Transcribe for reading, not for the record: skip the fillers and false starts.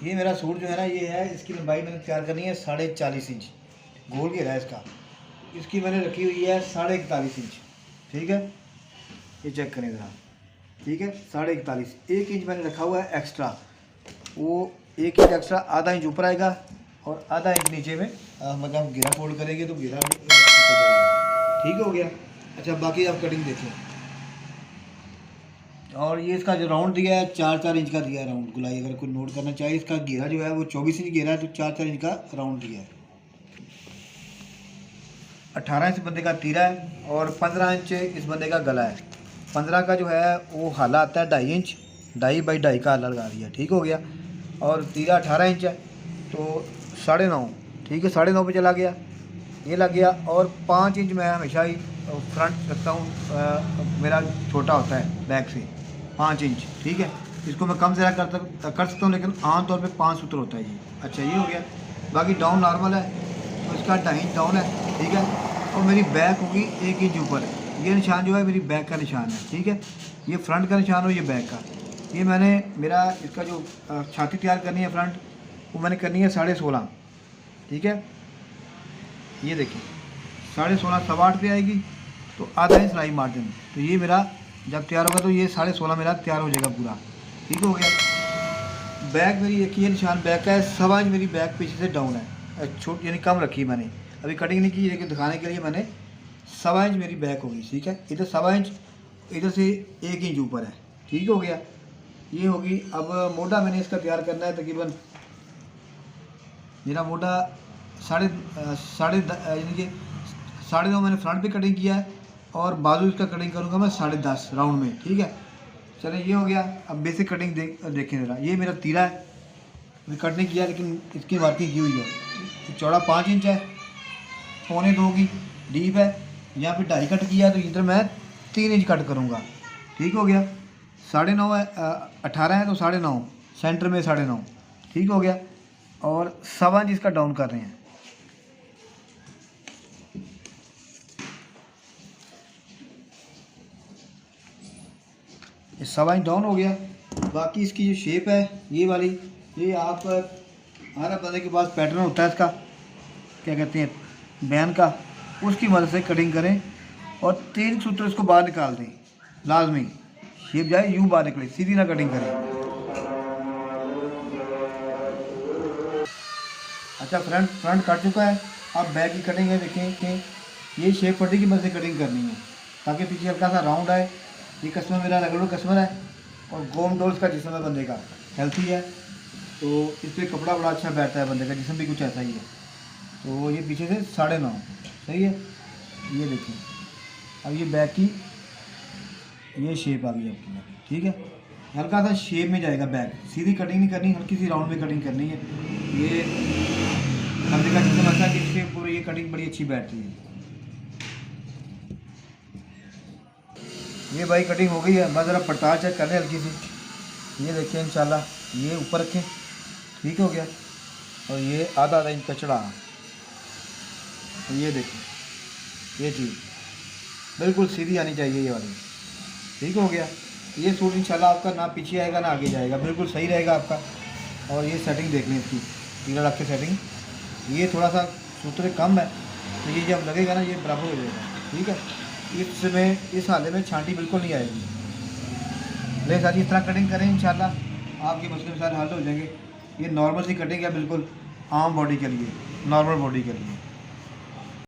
ये मेरा सूट जो है ना, ये है, इसकी लंबाई मैंने तैयार करनी है 40.5 इंच, गोल घेरा है इसका। इसकी मैंने रखी हुई है 41.5 इंच, ठीक है, ये चेक करें ज़रा, ठीक है, 41.5, 1 इंच मैंने रखा हुआ है एक्स्ट्रा, वो 1 इंच एक्स्ट्रा, आधा इंच ऊपर आएगा और आधा इंच नीचे में मतलब हम घेरा फोल्ड करेंगे तो घेरा भी जाएगा, ठीक हो गया। अच्छा, बाकी आप कटिंग देखें। और ये इसका जो राउंड दिया है 4-4 इंच का दिया है राउंड गुलाई, अगर कोई नोट करना चाहिए। इसका घेरा जो है वो 24 इंच घेरा है, तो 4-4 इंच का राउंड दिया है। 18 इंच बंदे का तीरा है और 15 इंच इस बंदे का गला है। 15 का जो है वो हाला आता है 2.5 इंच, 2.5 बाई 2.5 का हाला लगा दिया, ठीक हो गया। और तीरा 18 इंच है तो 9.5, ठीक है, 9.5 पे चला गया, ये लग गया। और 5 इंच मैं हमेशा ही फ्रंट रखता हूँ, मेरा छोटा होता है बैक से 5 इंच, ठीक है। इसको मैं कम ज़्यादा कर सकता हूँ, लेकिन आमतौर पे 5 सूत्र होता है ये। अच्छा, ये हो गया। बाकी डाउन नॉर्मल है तो इसका 2.5 इंच डाउन है, ठीक है। और मेरी बैक होगी 1 इंच ऊपर, ये निशान जो है मेरी बैक का निशान है, ठीक है। ये फ्रंट का निशान हो, ये बैक का। ये मैंने मेरा इसका जो छाती तैयार करनी है फ्रंट, वो मैंने करनी है 16.5, ठीक है। ये देखिए 16.5 8.25 पे आएगी तो आधा इंच सिलाई मार्जिन, तो ये मेरा जब तैयार होगा तो ये 16.5 मेरा तैयार हो जाएगा पूरा, ठीक हो गया। बैक मेरी एक ही निशान बैक का है, 1.25 इंच मेरी बैक पीछे से डाउन है, छोट यानी कम रखी मैंने, अभी कटिंग नहीं की, लेकिन दिखाने के लिए मैंने 1.25 इंच मेरी बैक होगी, ठीक है। इधर 1.25 इंच, इधर से 1 इंच ऊपर है, ठीक हो गया। ये होगी। अब मोटा मैंने इसका तैयार करना है, तकरीबन मेरा मोटा यानी कि 9.5 मैंने फ्रंट पे कटिंग किया है और बाजू इसका कटिंग करूँगा मैं 10.5 राउंड में, ठीक है। चलिए, ये हो गया। अब बेसिक कटिंग देखें ज़रा। ये मेरा तीरा है, मैं कट नहीं किया लेकिन इसकी मार्किंग की हुई है। चौड़ा 5 इंच है, 1.25 की डीप है, यहाँ पे 2.5 कट किया, तो इधर मैं 3 इंच कट करूँगा, ठीक हो गया। 9.5 है, 18 है तो 9.5, सेंटर में 9.5, ठीक हो गया। और 1.25 इंच इसका डाउन कर रहे हैं। ये 1.25 इंच डाउन हो गया। बाकी इसकी जो शेप है ये वाली, ये आप हर बंदे के पास पैटर्न होता है इसका, क्या कहते हैं, बैन का, उसकी मदद से कटिंग करें और 3 सूत्र इसको बाहर निकाल दें, लाजमी शेप जाए, यूँ बाहर निकले, सीधी ना कटिंग करें। अच्छा, फ्रंट कट चुका है। अब बैक की कटिंग है, देखें कि ये शेप पट्टी की मदद से कटिंग करनी है ताकि पीछे हल्का सा राउंड आए। ये कस्टमर मेरा रेगुलर कस्टमर है और गोम डोल्स का जिस्म है बंदे का, हेल्थी है, तो इस पर कपड़ा बड़ा अच्छा बैठता है, बंदे का जिस्म भी कुछ ऐसा ही है। तो ये पीछे से 9.5, सही है। ये देखें, अब ये बैक की ये शेप आ गई आपकी, ठीक है। हल्का सा शेप में जाएगा बैक, सीधी कटिंग नहीं करनी, हल्की सी राउंड में कटिंग करनी है। ये बंदे का जिस्म ऐसा कि इसके पूरी ये कटिंग बड़ी अच्छी बैठती है। ये भाई कटिंग हो गई है, बस ज़रा पड़ताल चेक कर लें हल्की सी। ये देखिए इंशाल्लाह, ये ऊपर रखें, ठीक हो गया। और ये आधा इंच का चढ़ा, ये देखिए, ये चीज़ बिल्कुल सीधी आनी चाहिए ये वाली, ठीक हो गया। ये सूट इंशाल्लाह आपका ना पीछे आएगा ना आगे जाएगा, बिल्कुल सही रहेगा आपका। और ये सेटिंग देख लें इसकी, तीरा रख के सेटिंग, ये थोड़ा सा सूत्र कम है, तो ये जब लगेगा ना ये बराबर हो जाएगा, ठीक है। इसमें इस हाले में छांटी बिल्कुल नहीं आएगी। लेकिन सारी इस तरह कटिंग करें, इंशाल्लाह आपके मसले सारे हल हो जाएंगे। ये नॉर्मल सी कटिंग है, बिल्कुल आम बॉडी के लिए, नॉर्मल बॉडी के लिए।